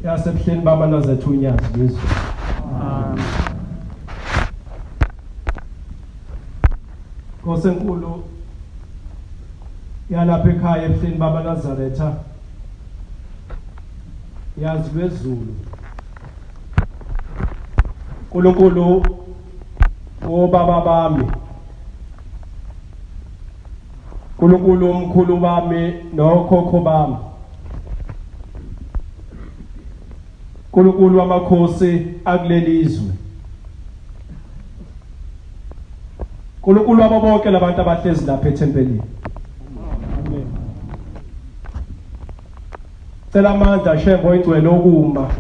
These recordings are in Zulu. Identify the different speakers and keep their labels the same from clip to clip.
Speaker 1: yasebuhleni babana zethu unyazi lwezulu. Nkosi enkulu yalapha ekhaya ebuhleni baba Nazaretha yazi lwezulu. Nkulunkulu obaba bami, Nkulunkulu omkhulu bami nokhokho bami, Nkulunkulu wamakhosi akulelizwe, Nkulunkulu wabo bonke labantu abahlezi lapha ethempelini. Amen. Cela amandla Shembe oyingcwele okuma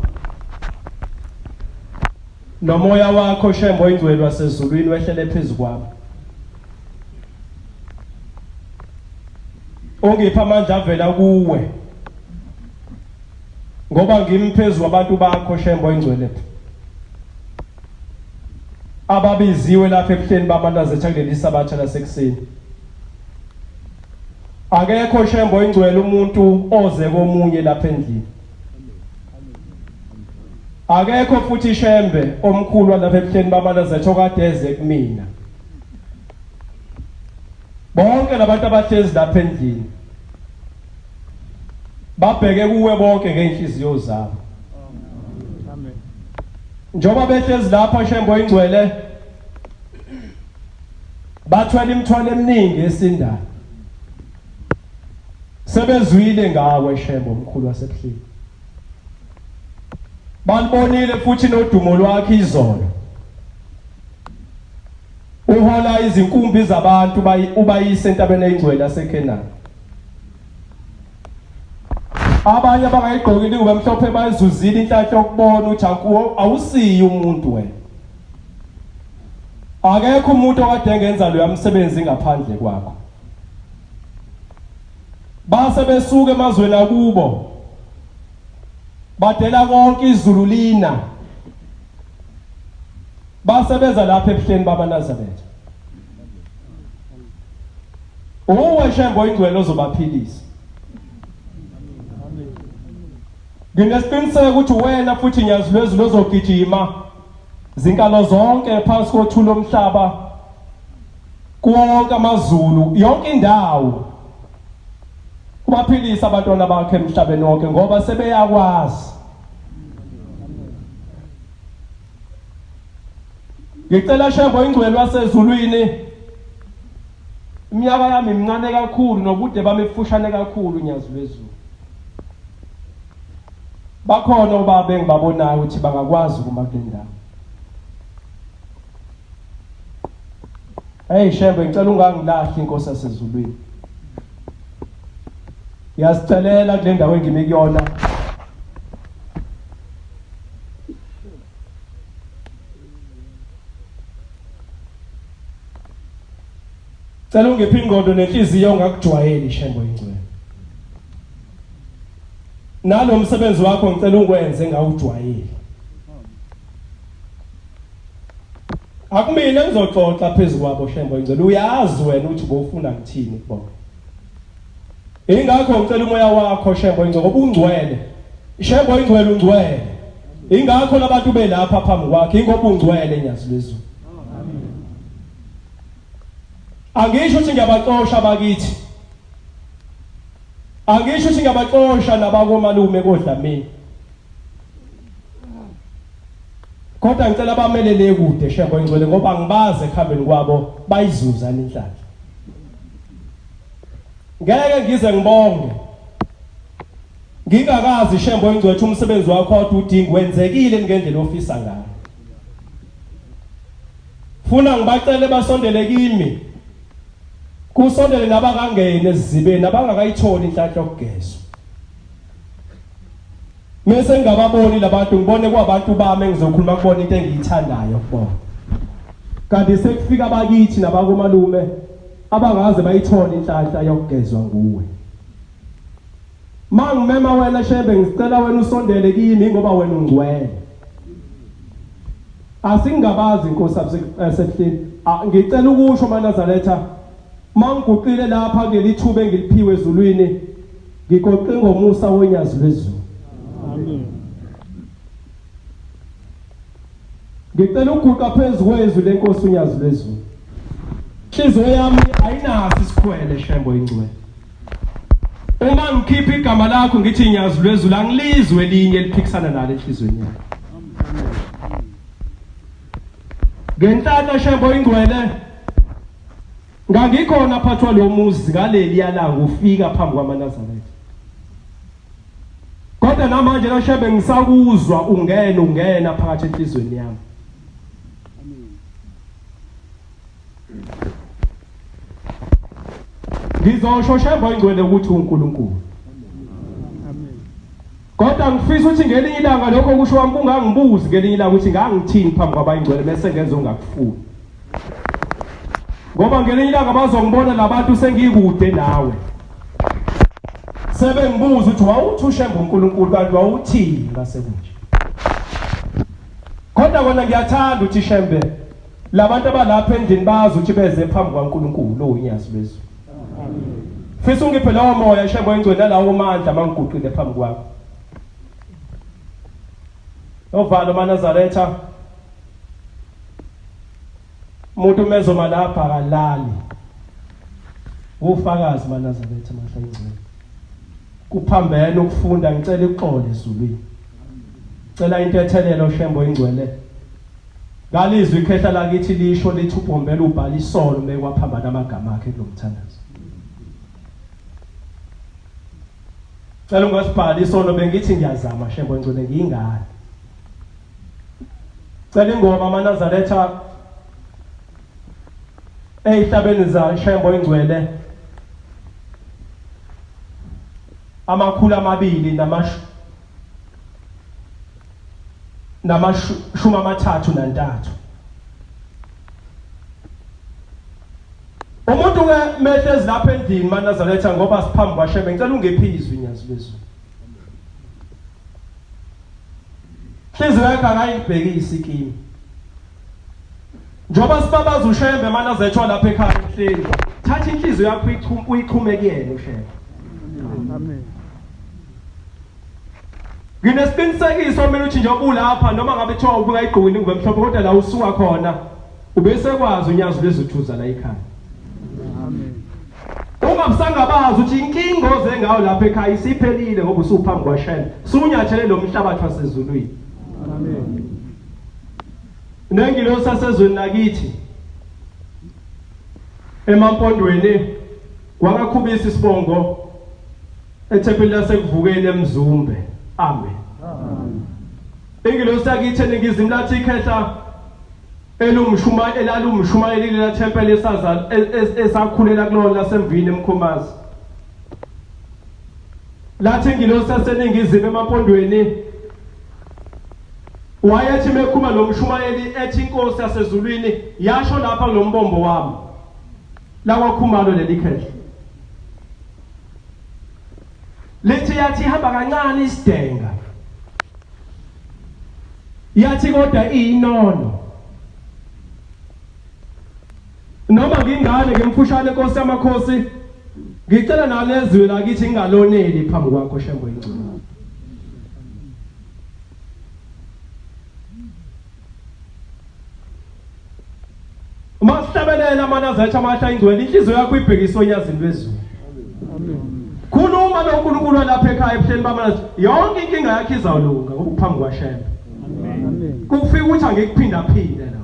Speaker 1: nomoya wakho Shembe oyingcwele wasezulwini wehlele phezulu kwami. Ongipha amandla avela kuwe ngoba ngimphezulu abantu bakho Shembe oyingcwele ababiziwe lapha ebuhleni baba Nazaretha kuleli sabatha lasekuseni. Akekho Shembe oyingcwele umuntu oze komunye lapha endlini. Akekho futhi Shembe omkhulu lapha ebuhleni baba Nazaretha okade eze kumina. Bonke labantu abahlezi lapha endlini babheke kuwe bonke ngeenhliziyo zabo. Njoba behlezi lapha Shembe oyingcwele bathwala imithwalo eminingi esindayo. Sebezwile ngawe Shembe omkhulu wasebuhleni. Balibonile futhi nodumo lwakhe izolo. Uhola izinkumbi zabantu ubayise entabeni engcwele yaseKenani. Abanye abangayigqokile ube mhlophe bayizuzile inhlanhla yokubona uthi awusiyi umuntu wena. Akekho umuntu okade engenza lo yamsebenzi ngaphandle kwakho. Base besuka emazweni akubo badela konke izulu lina basebenza lapha ebuhleni baba Nazaretha. Uwe Shembe oyingcwele ozobaphilisa. Nginesiqiniseko ukuthi wena futhi nyazi lwezulu ozogijima zinkalo zonke phansi kothula omhlaba kuwonke amazulu yonke indawo kubaphilisa abantwana bakhe emhlabeni wonke ngoba sebeyakwazi. Ngicela Shembe oyingcwele wasezulwini, iminyaka yami imncane kakhulu nobude bami efushane kakhulu nyazi lwezulu. Bakhona obaba engibabonayo ukuthi bangakwazi ukuma kule ndawo. Hey Shembe, ngicela ungangilahli inkosi yasezulwini. Yasicelela kule ndawo engime kuyona. Cela ungiphe ingqondo nenhliziyo ongakujwayeli Shembe oyingcwele. Nalo msebenzi wakho ngicela ungwenze ngawujwayeli. Akumina ngizoxoxa phezulu kwabo Shembe oyingcwele. Uyazi wena ukuthi bofuna ngithini kubona. Ingakho ngicela umoya wakho Shembe oyingcwele ngoba ungcwele. Shembe oyingcwele ungcwele. Ingakho labantu belapha phambi kwakhe ingoba ungcwele nyazi lwezulu. Angisho ukuthi ngiyabaxosha bakithi. Angisho ukuthi ngiyabaxosha nabakomalume kodlamini. Kodwa ngicela bamelele kude Shembe oyingcwele ngoba ngibaze ekhambeni kwabo bayizuza inhlanhla. Ngeke ngize ngibonge ngingakazi Shembe oyingcwele umsebenzi wakho wathi udinga wenzekile ngendlela ofisa ngayo. Funa ngibacele basondele kimi. Kusondele nabakangene ezibeni nabangakayitholi inhlanhla yokugezwa. Mase ngingababoni labantu ngibone kwabantu bami engizokhuluma kubona into engiyithandayo kubona. Kanti sekufika abakithi nabakomalume abangaze bayithole inhlanhla yokugezwa nguwe. Mangimema wena Shembe ngisicela wena usondele kimi ngoba wena ungcwele. Asingabazi inkosi yasebuhleni. Ngicela ukusho maNazaretha mangiguqile lapha ngelithuba engiliphiwe ezulwini ngigoqe ngomusa wonyazi lwezulu. Amen. Ngicela ukuguqa phezu kwezwi lenkosi unyazi lezulu. Inhliziyo yami ayinaso isikhwele Shembe oyingcwele. Uma ngikhipha igama lakho ngithi inyazi lwezulu angilizwe elinye eliphikisana nalo enhlizweni yami. Ngenhlahla Shembe oyingcwele ngangikhona phathwa lo muzi ngaleli yalanga ufika phambi kwaManazaretha. Kodwa namanje la Shembe ngisakuzwa ungena phakathi enhlizweni yami. Ngizosho Shembe oyingcwele ukuthi uNkulunkulu. Amen. Kodwa ngifisa ukuthi ngelinye ilanga lokho kusho wami kungangibuzi ngelinye ilanga ukuthi ngangithini phambi kwabayingcwele bese ngenza ongakufuni. Ngoba ngelinye ilanga bazongibona labantu sengikude nawe. Sebe ngibuza ukuthi wawuthi uShembe uNkulunkulu kanti wawuthini ngasekunje. Kodwa kona ngiyathanda ukuthi Shembe labantu abalapha endlini bazi ukuthi beze phambi kwaNkulunkulu lo unyazi lwezulu. Fisa ungiphe lawo moya Shembe oyingcwele nalawo mandla mangiguqile phambi kwakho. Ovalo Manazaretha umuntu mezoma lapha akalali. Ufakazi Manazaretha mahla ingcwele. Kuphambene ukufunda ngicela ixolo ezulwini. Cela intethelelo Shembe oyingcwele. Ngalizwi ikhehla lakithi lisho lithi ubhombela ubhala isolo mekwaphambana amagama akhe kulomthandazo. Cela ungasibhali isono bengithi ngiyazama Shembe oyingcwele ngiyingane. Cela ingoma Manazaretha eyihlabeni za Shembe oyingcwele amakhulu amabili namashumi amathathu nantathu. Umuntu ke mehlezi lapha endlini Manazaretha ngoba siphambi kwaShembe ngicela ungephizwe inyazi lezulu. Inhliziyo yakhe akayibhekisi ikini. Njoba sibabaza uShembe Manazaretha lapha ekhaya ehleli. Thatha inhliziyo yakho uyichume kuyena uShembe. Amen. Nginesiqinisekiso mina ukuthi njengoba ulapha noma ngabe thiwa ubungayigqoni ngube mhlophe kodwa la usuka khona ubese kwazi unyazi lezithuza la ekhaya. Amen. Ungabusangabazi ukuthi inkingo zengawo lapha ekhaya isiphelile ngoba usuphambi kwaShembe. Sunyathele lo mhlabathi wasezulwini. Amen. Nengilo sasezweni lakithi emampondweni kwakakhubisa isibongo eThempeli lasekuvukeni eMzumbe. Amen. Ingilo sakithi eningizimu lathi ikhehla elalumshumayeli la thempeli esakhulela kulona lasemvini eMkhomazi. Lathi ingilo saseningizimu emampondweni wayethi mekhuma lo mshumayeli ethi inkosi yasezulwini yasho lapha kulombombo wami la kwakhumalo leli khehla. Lethi yathi hamba kancane isidenga. Yathi kodwa inono. Noma ngingane ngemfushane Nkosi yamakhosi ngicela nalezwi lakithi ngingaloneli phambi kwakho Shembe oyingcwele. Masihlabelela Manazaretha mahla ingcwele inhliziyo yakho ibhekiswe onyazini lwezulu. Amen. Khuluma noNkulunkulu lapha ekhaya ebuhleni baManazaretha yonke inkinga yakhe izawulunga ngoba phambi kwaShembe. Amen. Kufika ukuthi angekuphinda phinde lapho.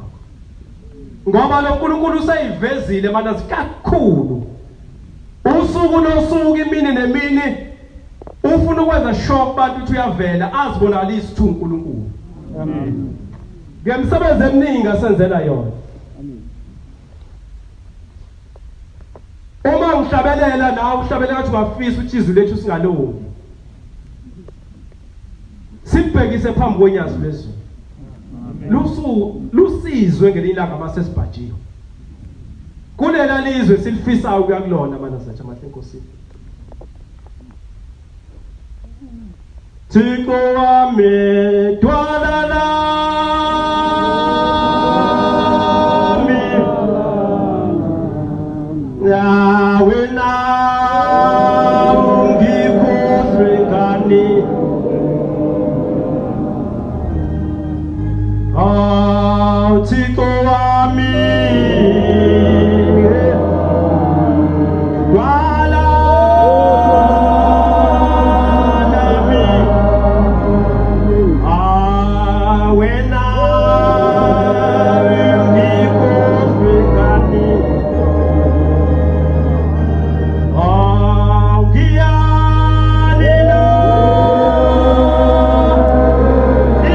Speaker 1: Ngoba lo Nkulunkulu useyivezile Manazaretha kakhulu. Usuku nosuku imini nemini ufuna ukwenza sure bantu ukuthi uyavela azibonakalisa ukuthi uNkulunkulu. Amen. Ngemsebenzi eminingi asenzela yona. Uma uhlabelela nawe uhlabelela ukuthi ungafisa ukuthi izwi lethu singalungi. Sibhekise phambi konyazi lwezulu. Lusizwe ngelinye ilanga masesibhajiwe. Kulela lizwe silifisayo ukuya kulona Manazaretha mahla enkosini. Thixo wami dwala nami nawe na ungikhohlwe ngani Thixo wami wala nami wena ngikufekani ngiyalila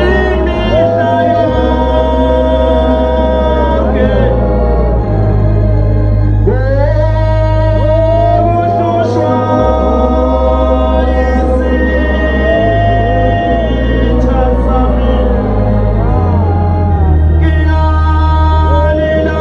Speaker 1: imihla yonke ukuhlushwa yisitha sami ngiyalila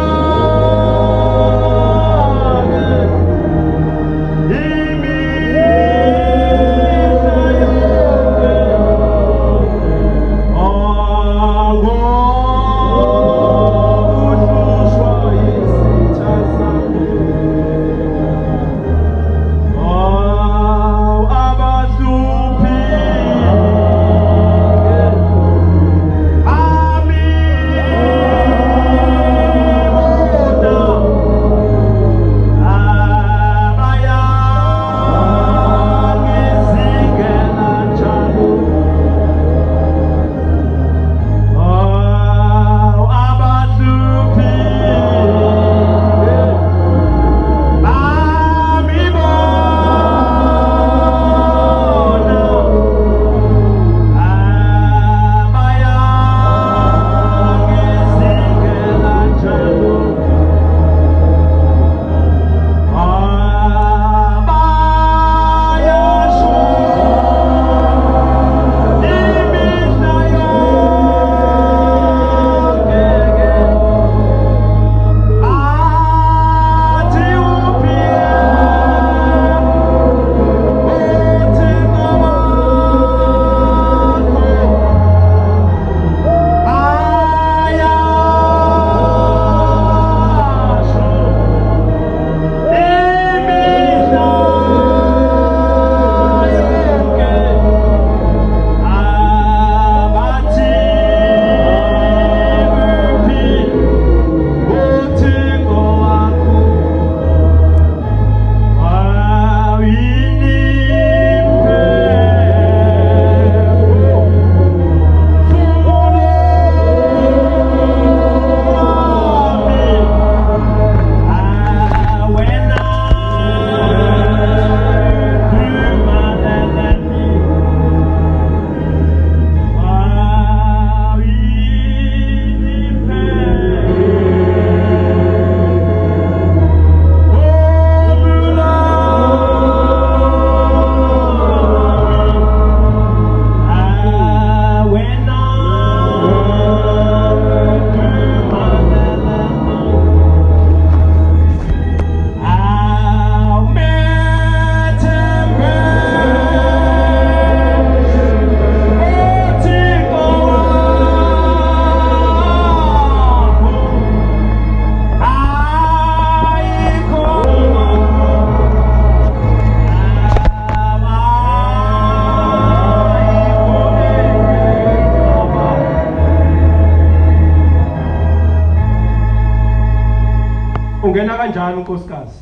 Speaker 1: ungena kanjani unkosikazi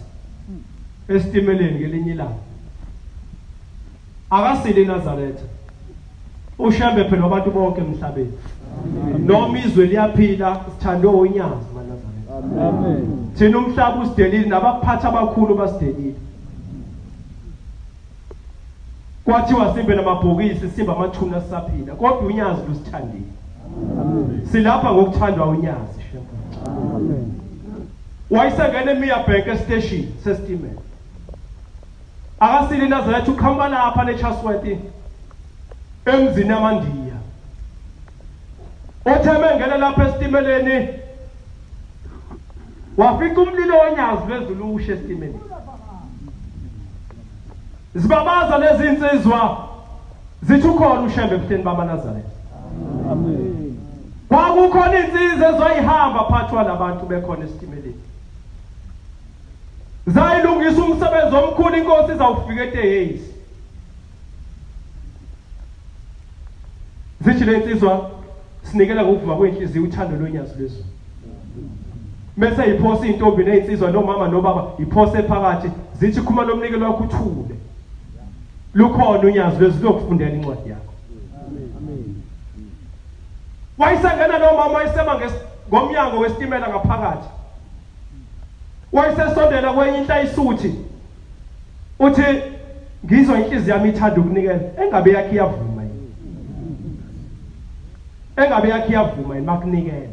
Speaker 1: esitimeleni ngelinye ilanga akasile eNazaretha uShembe phela abantu bonke emhlabeni noma izwe liyaphila sithandwe unyazi maNazaretha amen thina umhlaba usidelile nabaphatha abakhulu basidelile kwathiwa simbe namabhokisi simba amathuna sisaphila kodwa unyazi lusithandile amen silapha ngokuthandwa unyazi Shembe amen wayisengene eMiyabhenke station sesitimela akasile eNazaretha ukhamba lapha neChasworth emzini yamandiya otheme ngene lapha esitimeleni wafika umlilo onyazi phezulu ushe esitimeleni zibabaza lezi insizwa zithi ukhona uShembe ebuhleni bamaNazaretha amen kwakukhona insizwa ezoyihamba phathwa labantu bekhona esitimeleni zayilungisa umsebenzi omkhulu inkosi izawufika eTehesi zithi le insizwa sinikela ngokuvuma kwenhliziyo uthando lonyazi lwezulu. Mase iphosa intombi nezinsizwa nomama nobaba iphose phakathi zithi khuma lomnikelo wakho uthule. Lukhona unyazi lwezulu lokufundela incwadi yakho. Amen. Wayisangena nomama wayisema ngomnyango wesitimela ngaphakathi. Wayisesondela kwenye inhla isuthi. Uthi ngizwa inhliziyo yami ithanda ukunikela engabe yakhe iyavuma yini. Engabe yakhe iyavuma yini makunikela.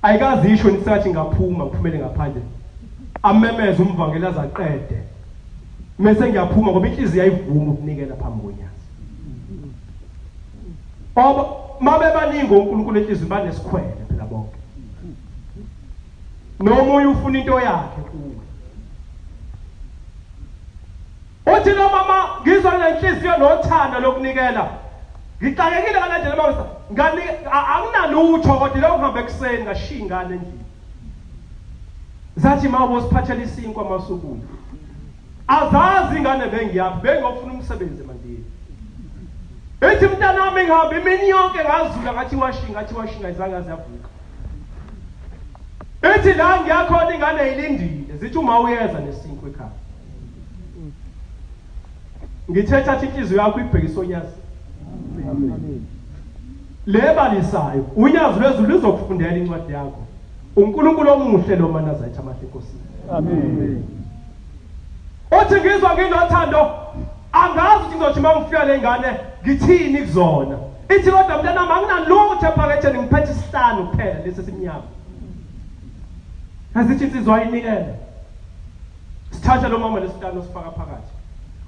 Speaker 1: Ayikazi isho nisathi ngaphuma kuphumele ngaphandle. Amemeza umvangeli azaqede. Mase ngiyaphuma ngoba inhliziyo ayivuma ukunikela phambi konyazi. Baba mabe baningi uNkulunkulu enhliziyweni banesikhwele phela bonke. Nomunye ufuna into yakhe kuwe. Uthi lo mama ngizwa lenhliziyo nothando lokunikela. Ngixakekile kanjalo mama ngani akunalutho kodwa lo uhambe ekseni ngashiya ingane endlini. Zathi mawo siphathele isinkwa masuku. Azazi ingane bengiyaphi bengofuna umsebenzi mandini. Ethi mntana wami ngihambe imini yonke ngazula ngathi washinga izange ziyavuka. Ethi la ngiyakhona ingane ilindile zithi uma uyeza nesinkwa ekhaya. Ngithetha athi inhliziyo yakho ibhekisa onyazi. Amen. Lebalisayo unyazi lwezulu lizokufundela incwadi yakho. uNkulunkulu omuhle lo mana zayithi amahle Nkosi. Amen. Othi ngizwa nginothando angazi ukuthi ngizothi mangifika lengane ngithini kuzona. Ithi kodwa mntana nami anginalutho ephaketheni ngiphethe isihlanu kuphela lesi simnyama. Asithi insizwa ayinikele. Sithatha lo mama lesihlanu sifaka phakathi.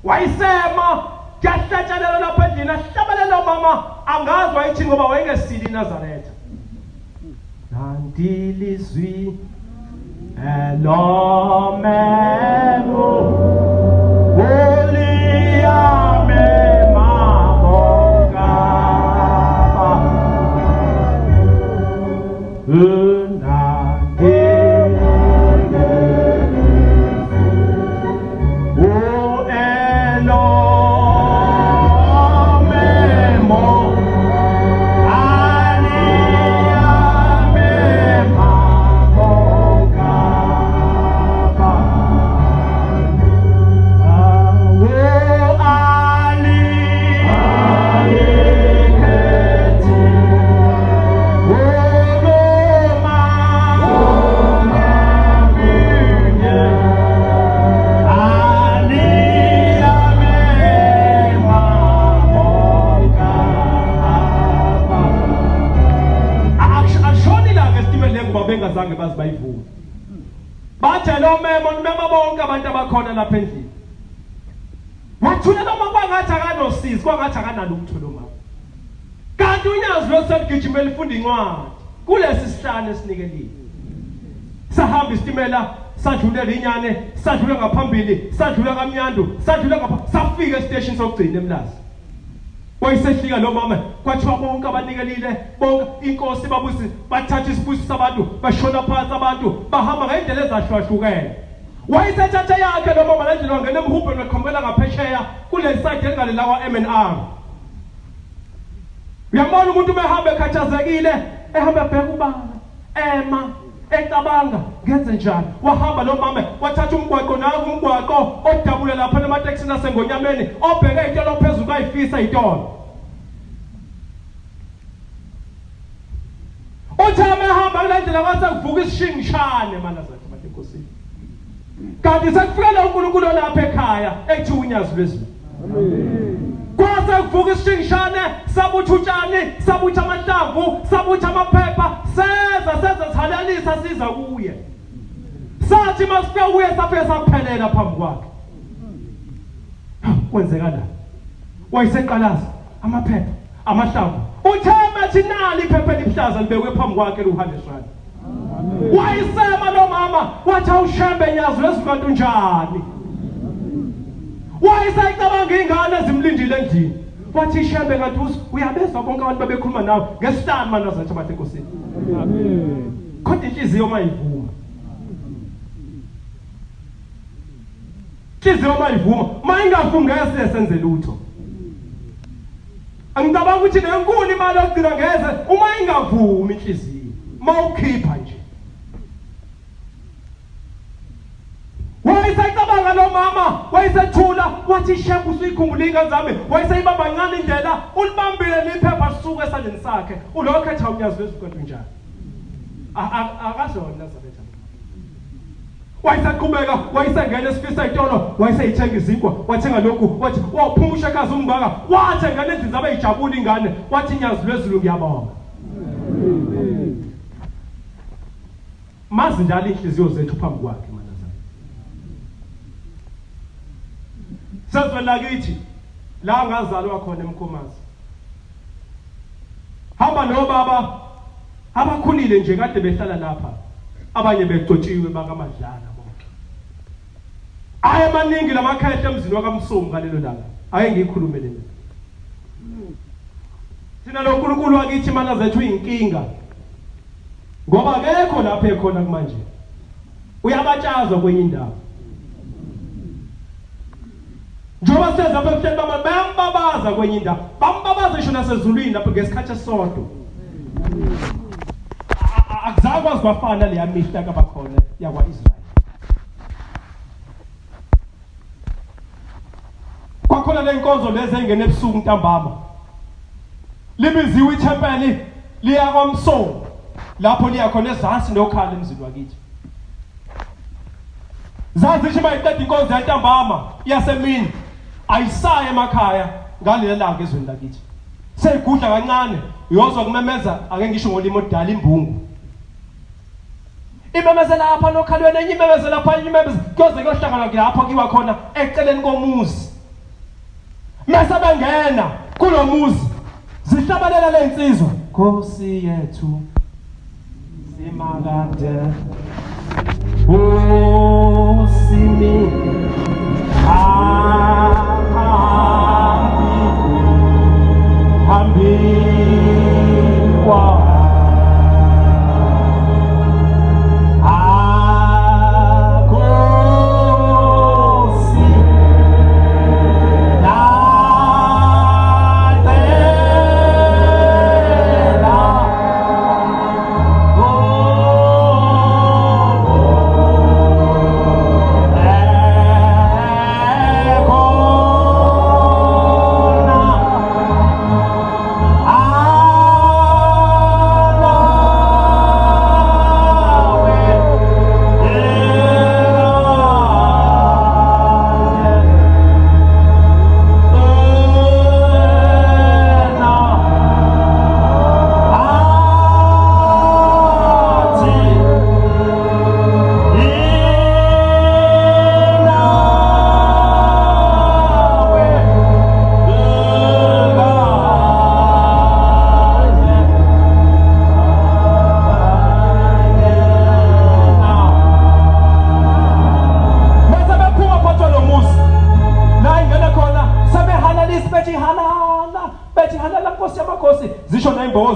Speaker 1: Wayisema kyahlatshalela lapha endlini ahlabalela lo mama angazi wayithi ngoba wayengesili Nazaretha. Nandilizwi elomelo uliyame mabongaba bengazange bazibayivula. Bathe lo memo bonke abantu abakhona lapha endlini. Wathula lo mama kwangathi akanosizi, kwangathi akanalutho lo mama. Kanti unyazi lo seligijima elifunda incwadi kulesi sihlanu esinikeliwe. Sahamba isitimela sadlulela inyane, sadlula ngaphambili, sadlula kaMnyandu, sadlula ngapha safika estation sokugcina eMlazi. Wayisehlika lo mama kwathiwa bonke abanikelile bonke inkosi babusi bathatha isibusi sabantu bashona phansi abantu bahamba ngendlela ezahlukahlukene. Wayithatha yakhe lo mama landlela wangena emhubheni weqhambela ngaphesheya kule side engale lawa M&R. Uyabona umuntu behamba ekhathazekile ehamba ebheka ubaba ema ecabanga ngenze njani. Wahamba lo mama wathatha umgwaqo naku umgwaqo odabule lapha namateksi nasengonyameni obheke itolo phezulu kayifisa itolo. Uthame hamba kulandlela kwase kuvuka isishingishane mana zathi bathi Nkosi. Kanti sekufika lo uNkulunkulu lapha ekhaya ethi unyazi lwezulu. Amen. Kwase kuvuka isishingishane sabutha utshani, sabutha amahlamvu, sabutha amaphepha, seza sihalalisa siza kuye. Sathi masifika kuye safike saphelela phambi kwakhe. Kwenzeka la. Wayiseqalaza amaphepha, amahlamvu. Utheme thinali iphepha elihlaza libekwe phambi kwakhe lu100 rand. Amen. Wayisema lo mama wathi awushembe nyazi lwezulu kanti unjani. Wayisayicabanga ingane ezimlindile endlini. Wathi Shembe ngathi uyabezwa bonke abantu babekhuluma nawe ngesihlanu mana zathi bathi Nkosi. Amen. Kodwa inhliziyo mayivuma. Inhliziyo mayivuma, mayingafungese senze lutho. Angicabanga ukuthi lenkulu imali yokugcina ngeze uma ingavumi inhliziyo mawukhipha nje. Wayesacabanga lo mama, wayesethula wathi Shembe usuyikhumbula ingane zami, wayeseyibamba incane indlela, ulibambile liphepha lisuka esandleni sakhe. Ulokho ethi awunyazi lezikwento njani. Akazona Sabetha. Wayesaqhubeka, wayesengena esifisa itolo, wayeseyithenga izinkwa, wathenga lokhu, wathi waphuma ushakazi umbaka, wathenga lezi zabe ijabula ingane, wathi nyazi lwezulu ngiyabonga. Mazi njalo inhliziyo zethu phambi kwakhe manazana. Sezwe lakithi la ngazalwa khona eMkhomazi. Hamba nobaba abakhulile nje kade behlala lapha. Abanye becotshiwe bakamadlana bonke. Aye maningi lamakhehle emzini wakaMsomi ngalelo langa. Ake ngikhulume lena. Sina lo nkulunkulu wakithi mana zethu inkinga. Ngoba akekho lapha ekhona kumanje. Uyabatshazwa kwenye indawo. Njoba seza lapha ebuhleni bambabaza kwenye indawo. Bambabaza isho nasezulwini lapha ngesikhathi esonto. Akuzakwazi kwafana le yamihla kabakhona yakwa Israel. Kwakhona le nkonzo lezi engene ebusuku ntambama. Libiziwe ithempeli liya kwaMsomi. Lapho liya khona ezansi nokhala emzini wakithi. Zazithi mayiqeda inkonzo yantambama yasemini ayisaya emakhaya ngalelo langa ezweni lakithi. Seyigudla kancane uyozwa kumemeza ake ngisho ngolimo odala imbungu. Imemeze lapha nokhalweni enye imemeze lapha imemeze kuyoze kuyohlangana lapho kiwa khona eceleni komuzi. Mase bengena kulo muzi zihlabalela lensizwa Nkosi yethu simakade simi hambi kwa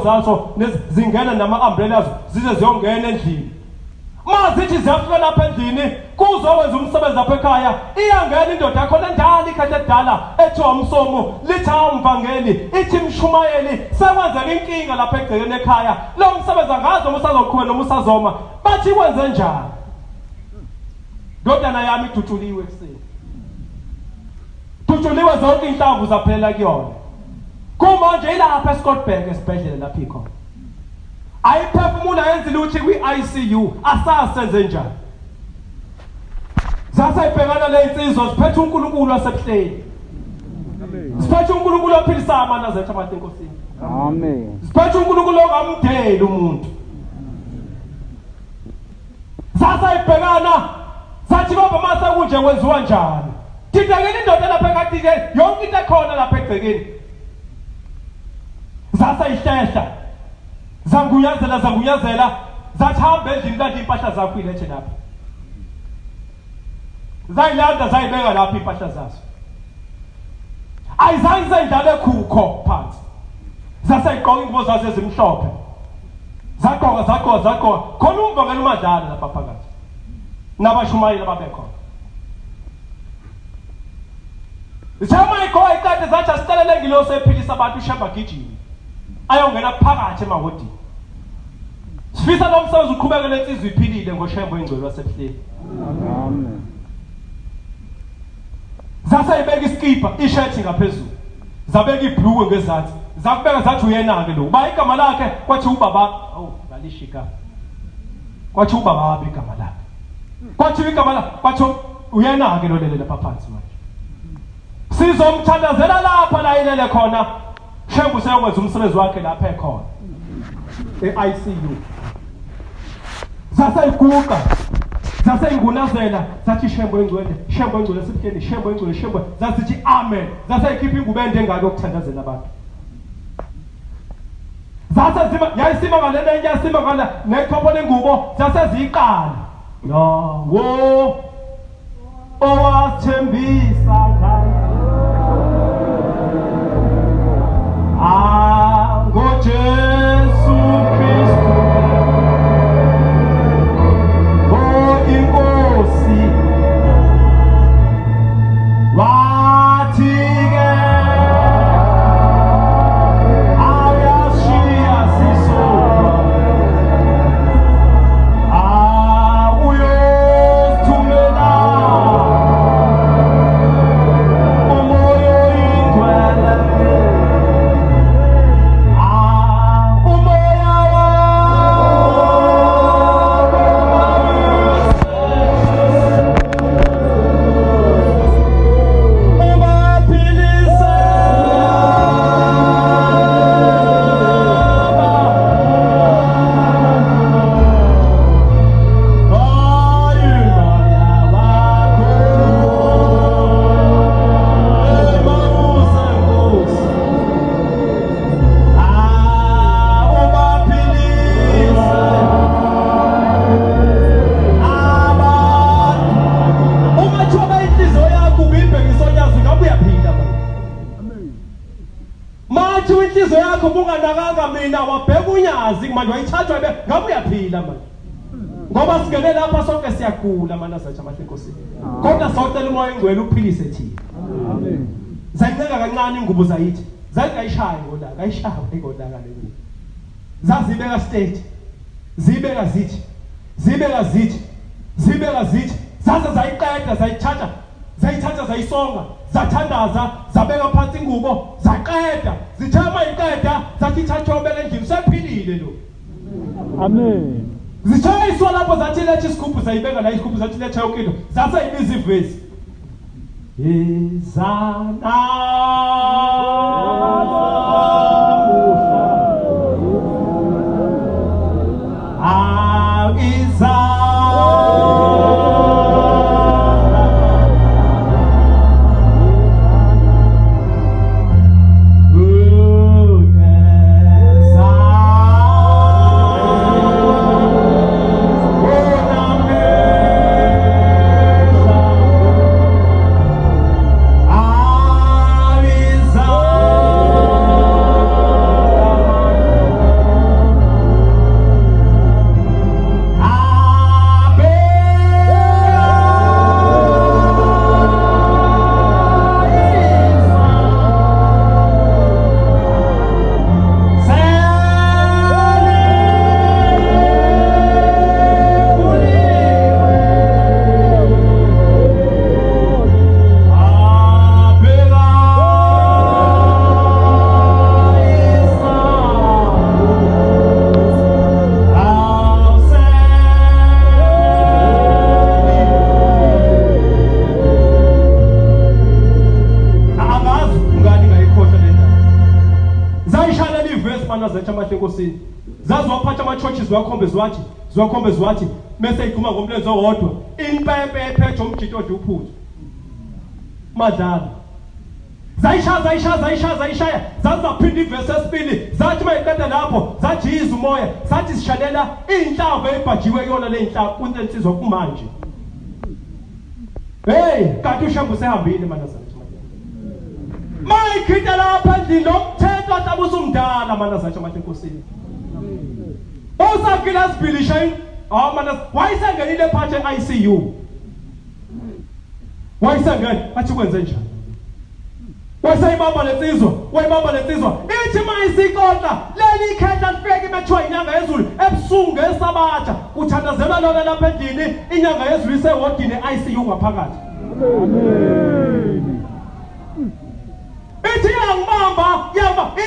Speaker 1: zaso zingena nama-umbrellas zize ziyongena endlini. Mazithi ziyafika lapha endlini kuzowenza umsebenzi lapha ekhaya iyangena indoda yakhona njalo ikhathi edala ethiwa Msomo lithi Mvangeli ithi Mshumayeli sekwenzeka inkinga lapha egcekeni ekhaya lo msebenzi angazi noma usazoqhubeka noma usazoma bathi kwenze njani. Ndodana yami idutshuliwe ekuseni. Dutshuliwe zonke inhlamvu zaphelela kuyona. Kumanje ilapha eScottburg esibhedlela lapha ikhona. Ayiphefumula yenzile ukuthi kwi-ICU asasenze njani. Zasayibhekana le insizwa siphethe uNkulunkulu wasebuhleni. Siphethe uNkulunkulu ophilisa amana zethu abantu enkosini. Amen. Siphethe uNkulunkulu ongamdeli umuntu. Zasayibhekana sathi baba mase kunje kwenziwa njani. Thithakele indoda lapha ekhathi-ke yonke into ekhona lapha egcekeni. Zasayihlehla zangunyazela zathi hamba endlini kanti impahla zakho ilethe lapha. Zayilanda zayibeka lapha impahla zazo. Ayizange zendlale khukho phansi. Zasayiqoqa ingubo zazo ezimhlophe. Zagqoka khona uMvangeli umadlala lapha phakathi. Nabashumayeli ababekhona. Zama ikho ikade zathi sicelele ngiloso ephilisa abantu Shembe gijini. Ayongena phakathi emahodi. Sifisa lo msebenzi uqhubekele insizwe iphilile ngoShembe engcwele wasebuhleni. Amen. Zasa ibeka iskipa ishirt ngaphezulu. Zabeka ibhluku ngezantsi. Zakubeka zathi uyena ke lo. Ba igama lakhe kwathi ubaba, ngalishika. Kwathi ubaba wabi igama lakhe. Kwathi igama lakhe kwathi uyena ke lo lele phansi manje. Sizomthandazela lapha la ilele khona. Shembe useyokwenza umsebenzi wakhe lapha ekhona. eICU. Zasa iguqa. Zasa ingunazela zathi Shembe engcwele, Shembe engcwele esibuhleni, Shembe engcwele, Shembe. Zasithi amen. Zasa ikhipha ingube engaka ukuthandazela abantu. Zasa zima yayisima ngale nto yasima ngala nekhopho lengubo zase ziqala. No, wo. Owathembisa ngani. Jesu Kristu inkosi wathi ke ayashiya sisodwa uyothumela umoya ingcwele. Kubunganakanga mina wabheka unyazi manje wayithathwa ngabe uyaphila manje ngoba sigele lapha sonke siyagula mana zathi amahlekosini kodwa sawucela umoya engcwele uphilise thina. Amen. Zayinceka kancane ingubo zayithi zathi ayishaye ngolaka ayishaye ngolaka lengubo zazibeka state zibeka zithi zibeka zithi zibeka zithi zaze zayiqeda zayithatha zayisonga zathandaza zabeka phansi ingubo zaqeda zithama iqeda zathi thathwa ubeke endlini usephilile lo. Amen. Zithayiswa lapho zathi lethe isigubhu zayibeka la isigubhu zathi lethe yonke into zaseyibiza ivesi izana zazwaphatha ama-churches ziwakhombezi wathi bese iqhuma ngomlenze owodwa impepe ephethe umjito odla uphuthu madlala zayishaya zazaphinda ivesi esibili zathi mayiqeda lapho zajiza umoya zathi sishalela iy'nhlamvu ey'bhajiwe kuyona le y'nhlamvu unensizwa kumanje. Hey, kanti uShembe usehambile mana zathi mayikhita lapha endlini lomthetho atabusa umdala mana zathi amahlekosini usakila sibhilisha mana wayisengenile phakathi e ICU wayisengene athi kwenze njani Wasayibamba lensizwa ithi mayisikota leli khehla lifeke bethiwa inyanga yezulu ebusuku ngeSabatha kuthandazelwa lona lapha endlini inyanga yezulu isewodini ICU ngaphakathi. Amen. Ithi yangibamba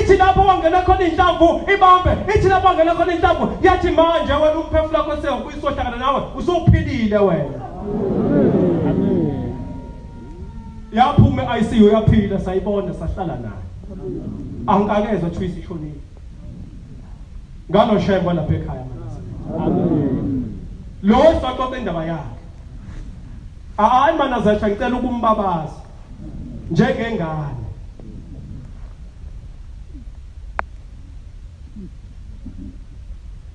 Speaker 1: ithi lapho wangena khona inhlamvu ibambe ithi lapho wangena khona inhlamvu yathi manje wena umphefumulo wakho sekuyisohlakana nawe usuphilile wena. Yaphuma ICU yaphila sayibona sahlala naye. Angikakezwe Twisi ishonile. Ngalo Shembe lapha ekhaya manje. Amen. Lo saxoxa indaba yakhe. Hayi mana zasha ngicela ukumbabaza njengengane.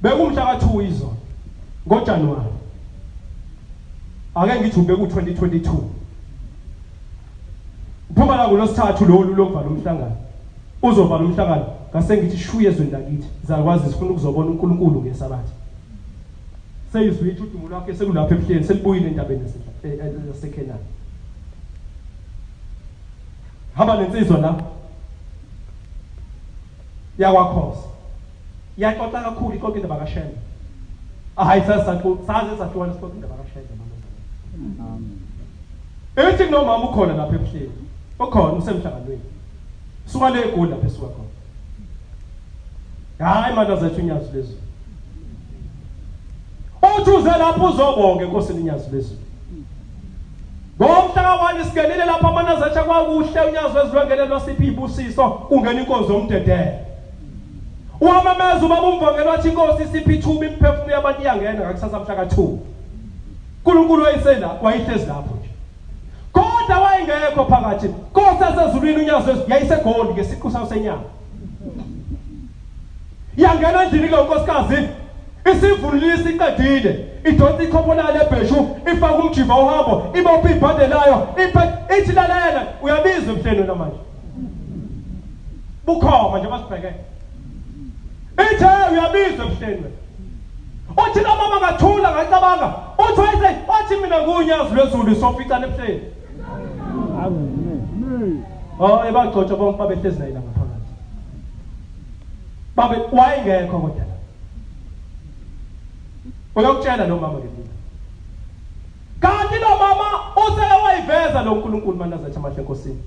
Speaker 1: Bekumhla ka2 izolo ngoJanuwari. Ake ngithi beku 2022. Phuma la ngolosithathu lolu lokuvala umhlangano. Uzovala umhlangano ngase ngithi shuye ezweni lakithi. Zakwazi sifuna ukuzobona uNkulunkulu ngeSabatha. Seyizwithu udumo lwakhe sekulapha ebuhleni selibuyile endabeni yaseKenani. Hamba lensizwa la. Yakwakhosa. Yaxoxa kakhulu ixoxa indaba kaShembe. Hayi saze sahlwana sixoxa indaba kaShembe mama. Amen. Ethi nomama ukhona lapha ebuhleni. Ukhona usemhlanganweni. Suka le eGoli lapha esuka khona. Hayi manje zethu inyazi lezulu. Uthuze lapho uzobonke Nkosi inyazi lezulu. Ngomhla ka1 sigelile lapha amanazatsha kwakuhle unyazi wezulu wangelelwa siphi ibusiso kungena inkonzo omdedele. Uwamameza ubaba uMvangeli wathi inkosi siphi ithuba imphefumulo yabantu iyangena ngakusasa mhla ka2. uNkulunkulu wayihlezi lapho nje. Kodwa wayengekho phakathi. Nkosi asezulwini unyazi wezulu yayiseGoli ngesiqu sayo senyanga. Yangena endlini kaNkosikazi isivulisa iqedile idonsa ikhopolala lebheshu ifaka umjiva uhambo ibopha ibhande layo ithi lalela uyabizwa emhleni namanje bukhoma nje basibheke ithe uyabizwa emhleni uthi mama ngathula ngacabanga uthi mina ngunyazi lwezulu soficana emhleni amen ebagcotsha bonke babehlezi naye ngaphakathi babe wayengekho kodwa uyakutshela lo mama ngempilo kanti lo mama useyawayiveza lo uNkulunkulu manazathi amahle enkosini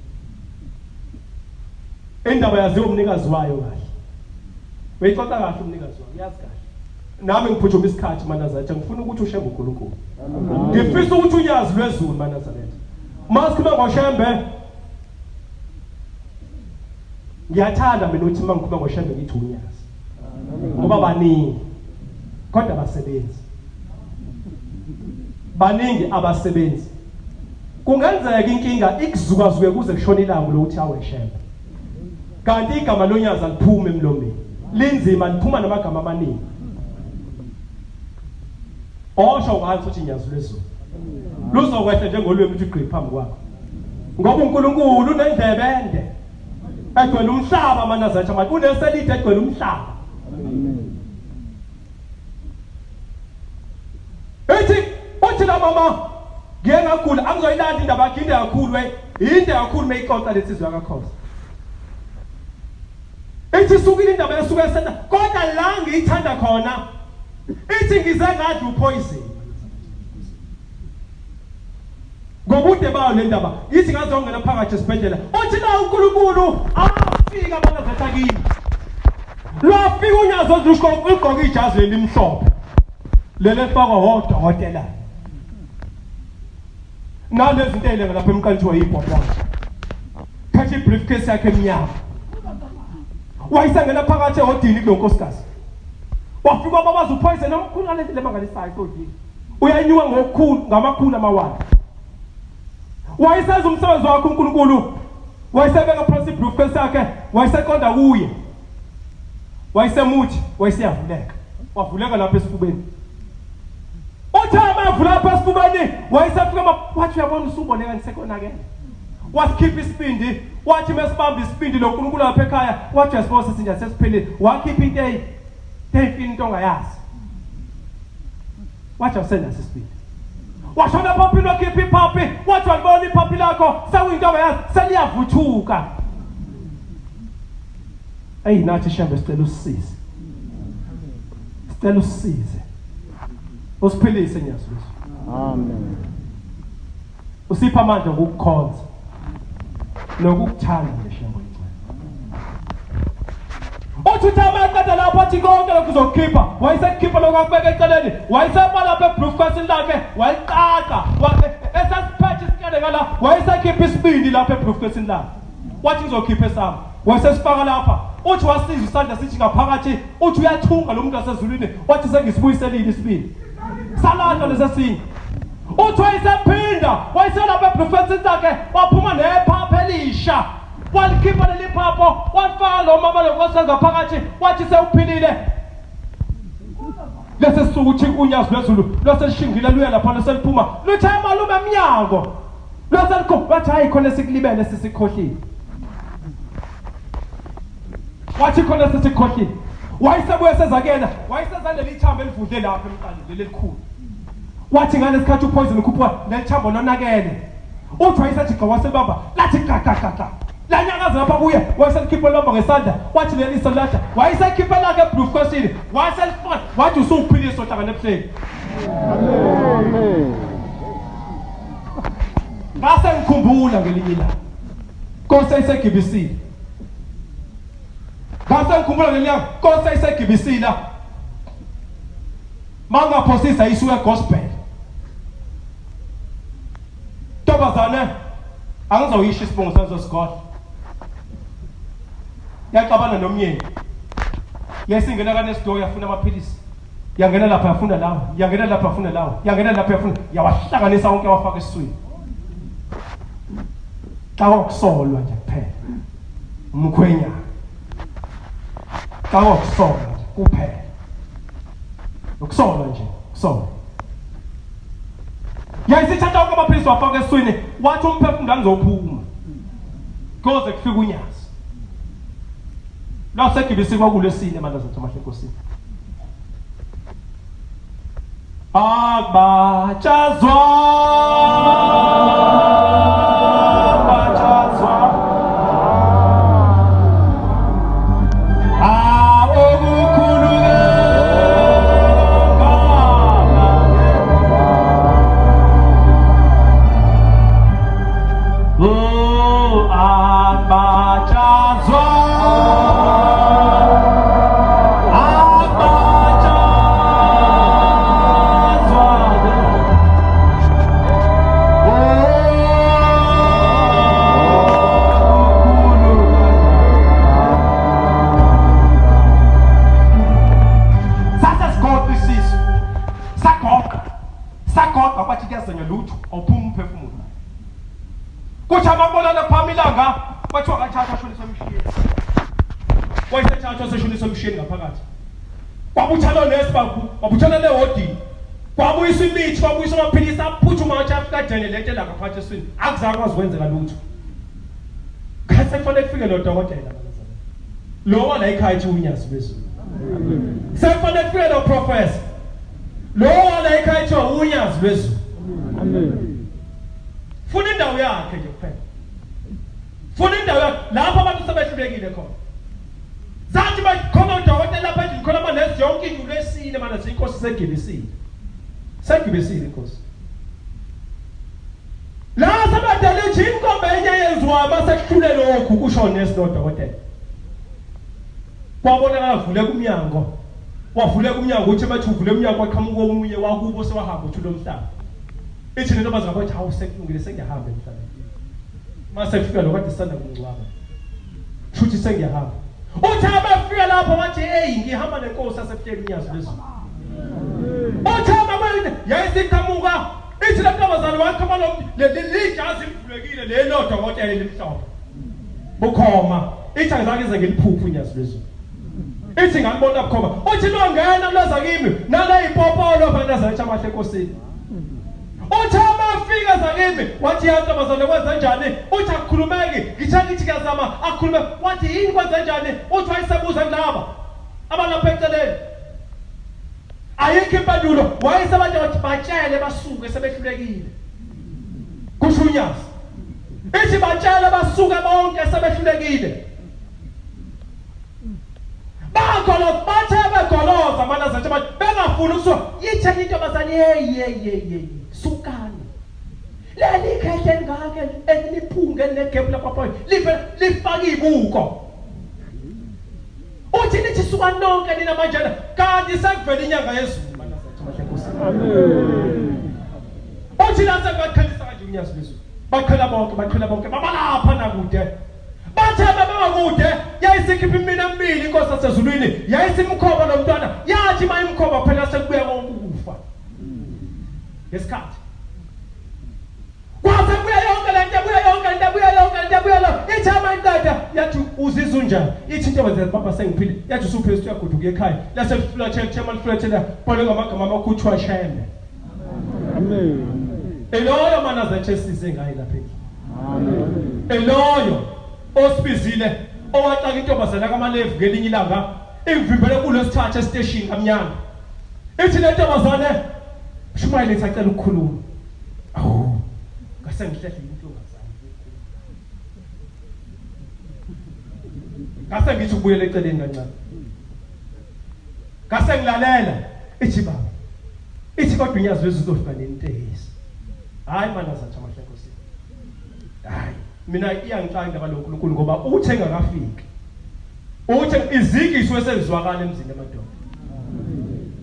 Speaker 1: indaba yaziwa umnikazi wayo kahle uyixoxa kahle umnikazi wayo yazi kahle nami ngiphuthuma isikhathi manazathi ngifuna ukuthi uShembe uNkulunkulu ngifisa ukuthi unyazi lwezulu manazathi masikhuluma ngoShembe ngiyathanda mina uthi mangikhuluma ngoShembe ngithi unyazi ngoba baningi kodwa abasebenzi baningi abasebenzi kungenzeka inkinga ikuzukazuke kuze kushona ilanga lokuthi awe Shembe kanti igama lonyazi aliphuma emlomeni linzima liphuma namagama amaningi osho ngathi uthi nyazi lezulu luzokwehla njengolwemi uthi gqi phambi kwakho ngoba uNkulunkulu unendlebe ende egcwele umhlaba manazathi amathi uneselide egcwele umhlaba uthi la mama ngiye ngagula angizoyilanda indaba yakhe inde kakhulu inde kakhulu meyixoxa lesizwe yakakhosa ithi sukile indaba yesuka esena kodwa la ngiyithanda khona ithi ngize ngadla upoison ngobude bayo le ndaba ithi ngazongena phakathi esibhedlela uthi la uNkulunkulu afika manazathi akini lwafika unyazi ugqoka ijazi elimhlophe lele fakwa hodokotela nalezi ntele lapha emqanjwa yibhobho thathi briefcase yakhe emnyama wayisangena phakathi ehodini kulonkosikazi wafika babaza upoison omkhulu ngalendlela mangalisayo kodwa uyanyuka ngokukhulu ngamakhulu amawala wayisenza umsebenzi wakhe uNkulunkulu wayisebeka phansi briefcase yakhe wayiseqonda kuye wayisemuthi wayisiyavuleka wavuleka lapha esifubeni uthama avula lapha esifubeni wayisefika wathi uyabona usuboneka nisekonakele wasikhipha isibindi wathi mesibamba isibindi lo uNkulunkulu lapha ekhaya wathi asibose sinja sesiphelile wakhipha into eyifini into ongayazi wathi awusenaso isibindi washona phaphini wakhipha iphaphi wathi walibona iphaphi lakho sekuyinto ongayazi seliyavuthuka Hey nathi Shembe sicela usisize. Sicela usisize. Usiphilise nyaziso.
Speaker 2: Amen.
Speaker 1: Usipha amandla ngokukhonza. Nokukuthanda nje Shembe incane. Uthutha amaqeda lapho athi konke lokuzokhipha. Wayesekhipha lokubeka eceleni. Wayesepa lapha ebrufkasini lakhe. Wayiqaqa. Esasiphethe isikade ngala. Wayesekhipha isibindi lapha ebrufkasini lakhe. Wathi ngizokhipha esami. Wasesifaka lapha. Uthi wasiza isandla sithi ngaphakathi. Uthi uyathunga lo muntu asezulwini. Wathi sengisibuyisele isibindi. Salahla lesesinye. Uthi wayesephinda. Wayeselapha ebrufkasini lakhe. Waphuma nephapha elisha. Walikhipha leli phapho. Wafaka lo mama lokosa ngaphakathi. Wathi sewuphilile. Lese suku uthi unyazi lwezulu. Loseshingile luya lapha loseliphuma. Luthi malume emnyango. Loselikho wathi hayi khona sikulibele sisikhohlile. Wathi khona sisikhohlile. Wayesebuye sezakena. Wayesezaleli ithambo elivudle lapha emqaleni leli likhulu. Wathi ngale sikhathi upoison ukhupha lelithambo lonakele. Uthi wayesethi xa wasebamba lathi kakakaka. La nyakaza lapha kuye wayeselikhipha lomba ngesandla. Wathi leli salada wayesekhipha lakhe ebrufkasini. Wayeselifaka wathi usuphilisa ohlangana ebuhleni.
Speaker 2: Amen.
Speaker 1: Ngase ngikhumbula ngelinye ilanga. Nkosi ayisegibisile. Ngase ngikhumbula ngelinye ilanga Nkosi ayisegibisile. Mangaphosisa isuke gospel. Tobazane angizowuyisho isibongo senzo sikole. Yaxabana nomyeni. Yasingena kanesidoko yafuna amaphilisi. Yangena lapha yafuna lawo. Yangena lapha yafuna lawo. Yangena lapha yafuna. Yawahlanganisa wonke wafaka esiswini. Xa ukusolwa nje kuphela. Umkhwenya. Xa ukusolwa nje kuphela. Ukusolwa nje, kusolwa. Yayisithatha wonke amaphilisi wafaka esiswini. Wathi umphefumulo angizophuma. Koze kufika unyazi. La segibisi kwakulesine manje zethu amahle Nkosini. Akbachazwa kwabuthana nesibakhu kwabuthana lehodi kwabuyisa imithi kwabuyisa amaphilisi aphuthuma athi afika dene lento la ngaphansi eswini akuzakwazi ukwenzeka lutho kase kufanele kufike lo dokotela bazalwane lo wala ekhaya ethi unyazi bezulu sekufanele kufike lo professor lo wala ekhaya ethi unyazi bezulu amen funa indawo yakhe nje kuphela funa indawo yakhe lapho abantu sebehlulekile khona zathi bakhona udokotela lapha endlini khona manesi yonke into lesine mana siyinkosi segibisile. Segibisile inkosi. La sabadala nje inkombe enye yenziwa masekuhlule lokhu kusho nesi nodokotela. Kwabonakala vule kumnyango. Wavule kumnyango uthi bathi uvule umnyango waqhamuka omunye wakubo sewahamba uthula umhlaba. Ithi nento bazabathi hawu sekulungile sengiyahamba emhlabeni. Mase kufika lo kade sisanda kungcwaba. Futhi sengiyahamba. Uthi abafika lapho wathi hey ngihamba nenkosi yasebuhleni inyazi lezulu. Uthi abafika yayisiqhamuka ithi lentombazane wakhama lo lijazi livulekile le nodokotela elimhlophe. Bukhoma ithi angizange ngiliphuphu inyazi lezulu. Ithi ngambona bukhoma uthi lo ngena loza kimi nale ipopolo phana zathi amahle Nkosini. Uthi abafika zakimi wathi yantombazane kwenza kanjani uthi akukhulumeki ngithatha ithi kuyazama akhulume wathi yini kwenza kanjani uthi wayesebuza ndaba abalapha eceleni ayikho impendulo wayesebantu bathi batshele basuke sebehlulekile kusho unyazi ithi batshele basuke bonke sebehlulekile bagoloza bathe begoloza mana zathi bengafuni ukusuka yitheni into abazani hey sukani leli khehle ngake eliphunge negap lapha lifaka ibuko uthi nithi suka nonke nina manje kanti sekuvela inyanga yezulu mana zathi mahle Nkosi amen uthi lase bakhalisa kanje unyazi lezulu baqhela bonke babalapha nakude bathe babakude yayisikhipha imini emibili inkosi yasezulwini yayisimkhoba lo mntwana yathi mayimkhoba phela sekubuya konke ukufa ngesikhathi kwase buya yonke lento ithama inqada yathi uzizwe njani ithi into wenzela baba sengiphile yathi usuphezulu uyaguduka ekhaya lase flatela phole ngamagama amakhutshwa Shembe amen eloyo mana zethe size ngayi lapha amen eloyo osibizile owaqaka intombazana kaMalevi ngelinye ilanga imvimbele kulo sithatha station kamnyama ithi le ntombazana shumayile itsacela ukukhuluma awu ngase ngihlehla intombazana ngase ngithi ubuyele eceleni kancane ngase ngilalela ithi baba ithi kodwa unyazi wezizofika nentehisi hayi mana zathi amahle Nkosi hayi mina iyangixanga kalokho uNkulunkulu ngoba uthe engakafiki uthe izikiso esezizwakala emzini emadoda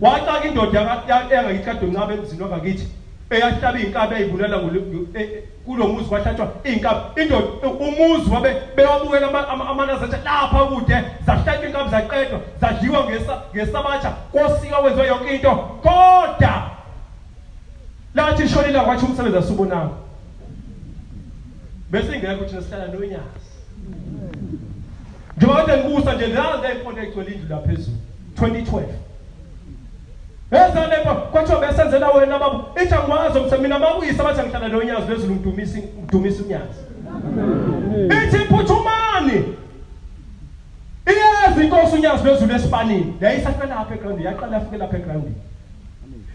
Speaker 1: waqaka indoda engayikade uncabe emzini wangakithi eyahlaba inkabi eyibulela kulo muzi kwahlatshwa inkabi indoda umuzi wabe bewabukela amanazathi lapha kude zahlatshwa inkabi zaqedwa zadliwa ngeSabatha kosika wenziwe yonke into kodwa lathi ishonela kwathi umsebenzi asubonanga bese ingekho thina sihlala nonyazi njengoba ngibusa nje lazi ayimfonto egcwele indlu lapha phezulu 2012 ezane kwathi besenzela wena baba ithi angikwazi umsemina mabuyisa bathi ngihlala nonyazi phezulu ngidumisa unyazi ithi phuthumani iyazi inkosi unyazi phezulu esipanini yayisafika lapha eground yaqala afike lapha eground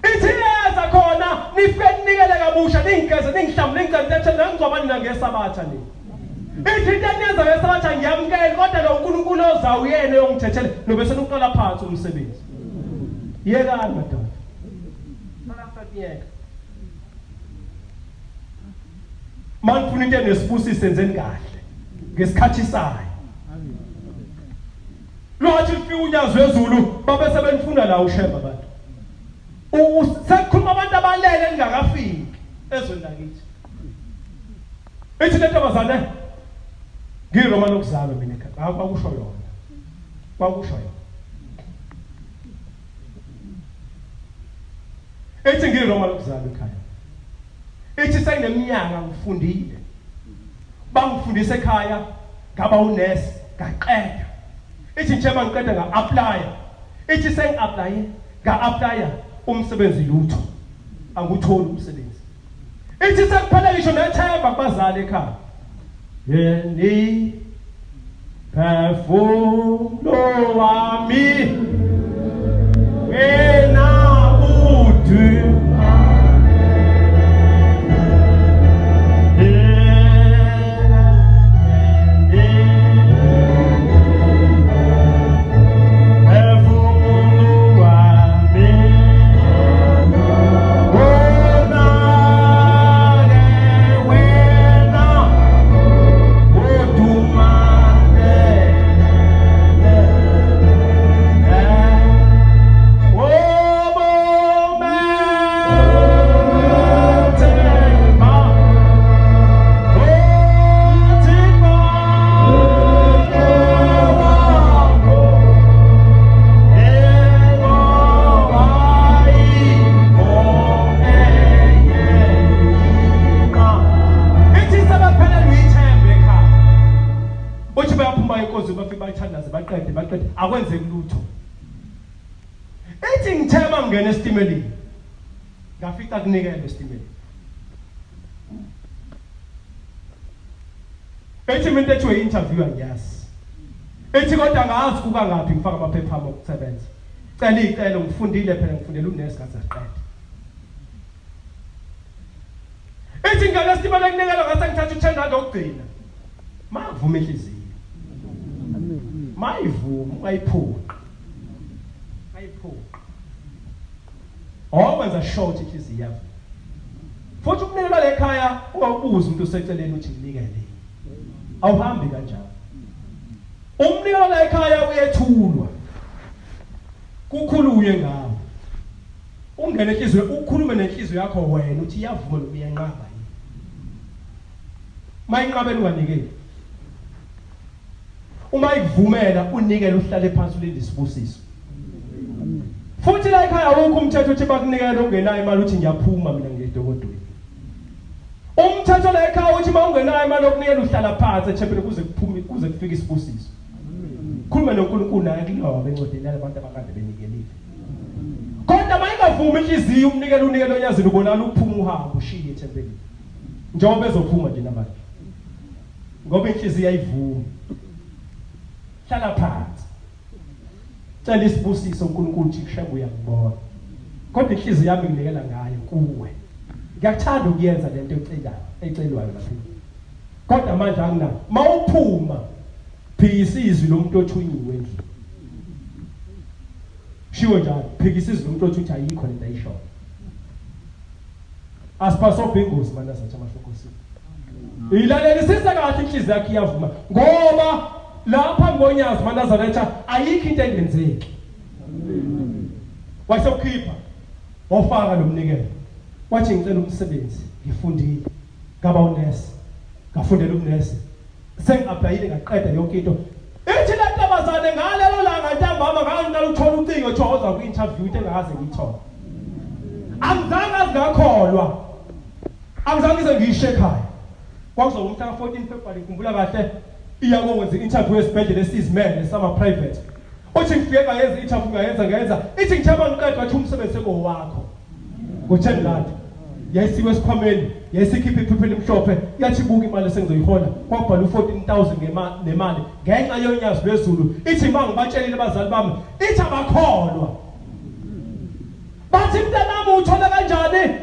Speaker 1: ithi yeza khona nifike ninikele kabusha ningigeze ningihlamule ngicathela ngizobani ngeSabatha ni ithi intenyenza ngeSabatha ngiyamkela kodwa lo uNkulunkulu ozawuyena yongithethele nobese nokuqala phansi umsebenzi yekani madoda malafakiyeka manifuna into nesibusisi senzeni kahle ngesikhathi sayo lothi ufika unyazi wezulu babese benifuna la uShembe abantu sekukhuluma abantu abalele engakafiki ezweni lakithi ithi le ntombazane ngiroma lokuzalwa mina ekhaya kwakusho yona ithi ngiroma lokuzalwa ekhaya ithi sengineminyaka ngifundile bangifundisa ekhaya ngaba unesi ngaqeda ithi njema ngiqeda nga-apply ithi nga-apply umsebenzi lutho angutholi umsebenzi ithi sekuphela ngisho nethemba kubazali ekhaya yeni perfumo wami wena udu akwenze kulutho ethi ngithema ngene estimelini ngafika kunikele estimelini ethi mina ethiwe interview angiyazi ethi kodwa ngazi kuka ngaphi ngifaka amaphepha ami okusebenza cela icelo ngifundile phela ngifundela unesi kaze aqede ethi ngale estimelini kunikele ngase ngithatha u10 okugcina mavuma inhliziyo mayivuma ungayiphuqa ayiphume owenza short inhliziyo yakho futhi ukunikela le ekhaya ungawubuza umuntu oseceleni uthi nginikele awuhambi kanjalo umnikelo la ekhaya uyethulwa kukhuluye ngawo ungene enhliziyo ukhulume nenhliziyo yakho wena uthi iyavuma noma iyanqaba yini mayinqabeni unganikeli uma ikuvumela unikele uhlale phansi ulinde isibusiso futhi la ekhaya wonke umthetho uthi bakunikele ungenayo imali uthi ngiyaphuma mina ngiyedokodweni umthetho la ekhaya uthi mawungenayo imali okunikela uhlala phansi echepeni kuze kufike isibusiso khuluma noNkulunkulu naye kuloba bencodeni labantu abakade benikelile kodwa mayingavumi inhliziyo unikelo onyazini ubonala ukuphuma uhamba ushiye ethempelini njengoba bezophuma nje namanje ngoba inhliziyo ayivumi hlala phansi cela isibusiso uNkulunkulu uthi Shembe uyakubona kodwa inhliziyo yami nginikela ngayo kuwe ngiyakuthanda ukuyenza lento ecelwayo lapha kodwa manje anginayo mawuphuma phikisa izwi lomuntu othunyiwe endlini shiwo njalo phikisa izwi lomuntu othi ayikho lento ayisho asipasobha ingozi mana sathi amahlokosini ilalelisisa kahle inhliziyo yakhe iyavuma ngoba lapha ngonyazi manazaretha ayikho into engenzeki wasekhipha wafaka lo mnikelo wathi ngicela umsebenzi ngifundile ngaba unesi ngafundela ubunesi sengiaplayile ngaqeda yonke into ithi la ntombazane ngalelo langa ntambama ngangicela uthola ucingo thoza ku interview into engakaze ngiyithola angizange ngakholwa angizange ngize ngishe ekhaya kwakuzoba umhla ka 14 February ngikhumbula kahle iyakwenza interview esibhedlela esizimele sama private uthi ngifike ngayenza interview ngayenza ithi ngithaba ngiqeda wathi umsebenzi sekowakho ngo10 lati yayisiwe esikhwameni yayisikhipha iphepha elimhlophe yathi buka imali sengizoyihola kwabhala u14,000 nemali ngenxa yonyazi lwezulu ithi mangibatshelile abazali bami ithi abakholwa bathi mntanami uthola kanjani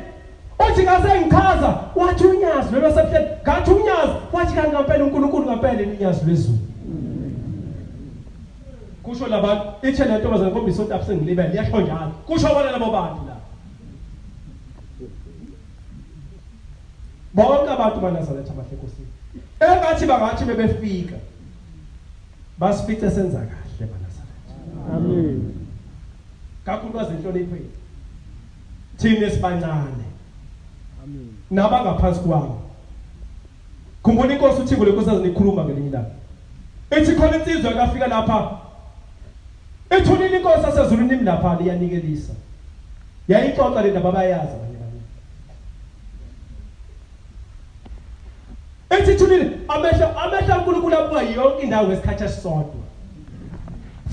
Speaker 1: uthi ngase ngichaza wathi unyazi lwesebuhleni ngathi unyazi wathi kanti ngempela uNkulunkulu ngempela unyazi lwezulu kusho labantu ithi le ntombazane ngoba isonto abusengilibele liyasho njalo kusho bona labo bantu la bonke abantu banazaretha amahlekosini engathi bangathi bebefika basifice senza kahle banazaretha amen kakhulukazi inhlonipho thina esibancane amen nabangaphansi kwami khumbula inkosi uThixo lenkosi nikhuluma ngelinye ilanga ethi khona insizwa yakafika lapha ethulile inkosi asezulwini lapha iyanikelisa yayixoxa le ndaba bayazi ethi thulile amehla uNkulunkulu abuka yonke indawo ngesikhathi esisodwa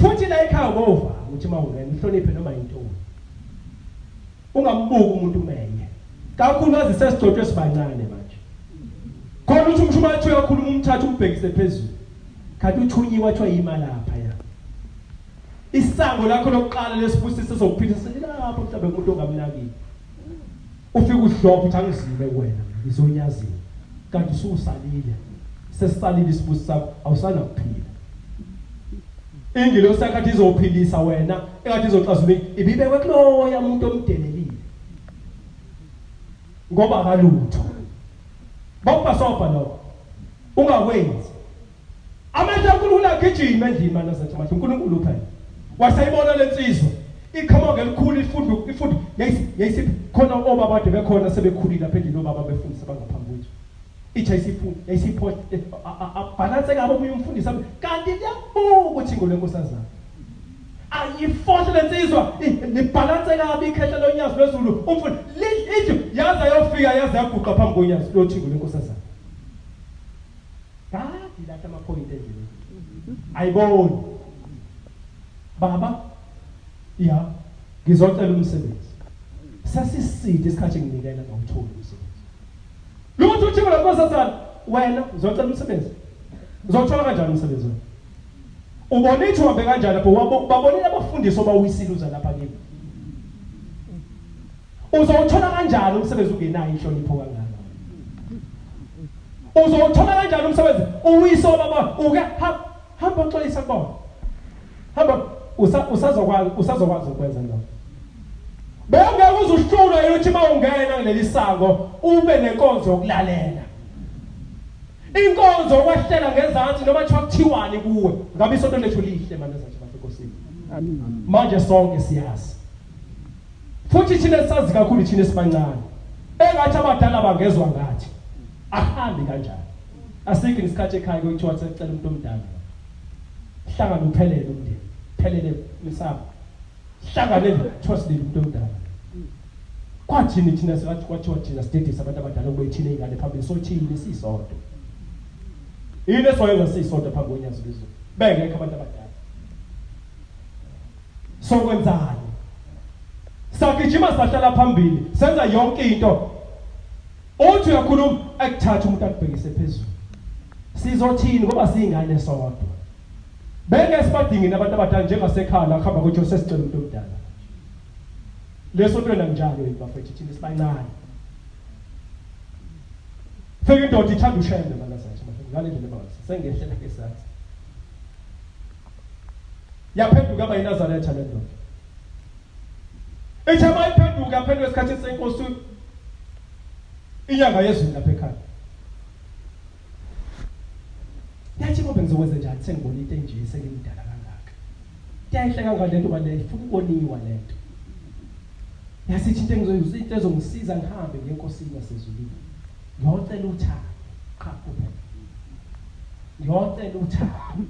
Speaker 1: futhi la ekhaya ngova uthi mawungena uhloniphe noma intoni ungambuki umuntu menye kakhulukazi sesidotshwe sibancane manje khona uthi umshumayethu uyakhuluma umthatha umbhekise phezulu kanti uthunyiwe wathi yimali lapha ya isango lakho lokuqala lesibusise sokuphila selilapho mhlawumbe umuntu ongamnakile ufika uhlopha uthi angizile wena ngizonyazile kanti ususalile sesisalile isibusi sakho awusana kuphila ingilo sakhe izophilisa wena engathi izoxazulula ibibekwe kuloya umuntu omdelelile ngoba akalutho bawubasobha lo ungakwenzi amandla uNkulunkulu agijima endlini mana zathi manje uNkulunkulu uphela wasayibona lensizwa iqhamuka elikhulu ifundo yayisi khona obaba bade bekhona sebekhulile lapha endlini obaba befundisa bangaphambi kwethu ithi yayisipho balance ngabo umuntu umfundisa kanti liyabuka ukuthi ngolenkosazana ayifohle lensizwa libalance kabi ikhehla lonyazi lwezulu umfundi lithi yaza yofika yaza yaguqa phambi konyazi lothingo lenkosazana kanti lapha ama point endlini ayiboni baba ya ngizocela umsebenzi sasiside isikhathi nginikela ngawuthola umsebenzi lutho uthiko lenkosazana wena uzocela umsebenzi uzothola kanjani umsebenzi wena ubona ithi uhambe kanjani lapho babonile abafundiso bawisile uza lapha kimi uzothola kanjani umsebenzi ungenayo inhlonipho kangaka uzothola kanjani umsebenzi uwiso baba uke hamba uxolisa kubona hamba usazokwazi ukwenza lokho. Bengeke uzuhlulwe ukuthi mawungena kuleli sango ube nenkonzo yokulalela. Inkonzo okwahlela ngezansi noma kuthiwani kuwe. Ngabe isonto lethu lihle mana zathi basenkosini. Amen. Manje sonke siyazi. Futhi thina sazi kakhulu thina esibancane. Engathi abadala bangezwe ngathi. Ahambi kanjani. Asikho isikhathi ekhaya kuthiwa secela umuntu omdala. Hlangana uphelele umndeni. Phelele misaba. Hlangane trust umuntu omdala. Kwathini thina siyathi kwathiwa thina sidedisa abantu abadala kube thina ingane phambili sothini sisonto. Yini esoyenza sisonto phambi konyazo lezwe. Bengeke abantu abadala. Sokwenzani? Sakijima sahlala phambili, senza yonke into. Othi uyakhuluma ekuthatha umuntu akubhekise phezulu. Sizothini ngoba singane sodwa. Bengeke sibadingine abantu abadala njengasekhaya la khamba kuthi sesicela umuntu omdala. Leso nto njalo ibafethi thina sibancane. Fike indoda ithanda ushembe bala sathi ngale ndlela bathi sengehlela ke sathi. Yaphenduka abayiNazaretha le ndoda. Ethema iphenduka phenduka esikhathini senkosi inyanga yezulu lapha ekhaya. Yathi ngoba ngizokwenza njani sengibona into enje sengimdala kangaka. Yayihle kangaka lento bale ifuna ukuboniwa lento. Yasithi into engizoyenza into ezongisiza ngihambe ngenkosini yasezulwini. Ngiyocela uthando qha kuphela. Ngiyocela uthando.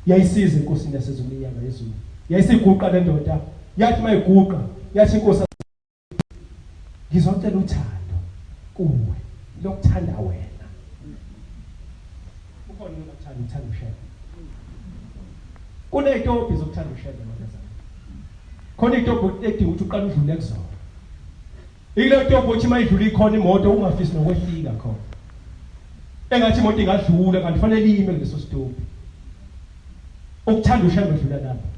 Speaker 1: Yayisiza inkosini yasezulwini inyanga yezulu. Yayisiguqa le ndoda. Yathi mayiguqa yathi inkosi ngizocela uthando kuwe lokuthanda wena. Ukhona uthanda ushebe. Kunento bizokuthanda ushebe manje. Khona into edinga ukuthi uqale udlule kuzona. Ile nto ukuthi mayidlula ikhona imoto ungafisi nokwehlika khona. Engathi imoto ingadlula kanti fanele ime kuleso stop. Ukuthanda ushebe udlula lapha.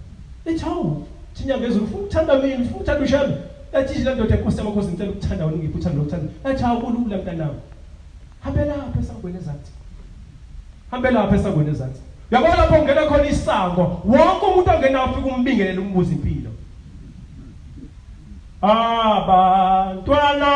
Speaker 1: Ethawu Thinya ngezulu ufuna ukuthanda mina ufuna ukuthanda ushebe. Ethi nje le ndoda enkosi yamakhosi ngicela ukuthanda wena ngiphi uthando lokuthanda. Ethi awukulula mntanami. Hambela lapha esangweni ezathi. Hambela lapha esangweni ezathi. Yabona lapho ungena khona isango. Wonke umuntu ongena afika umbingelele umbuzo impilo. Abantwana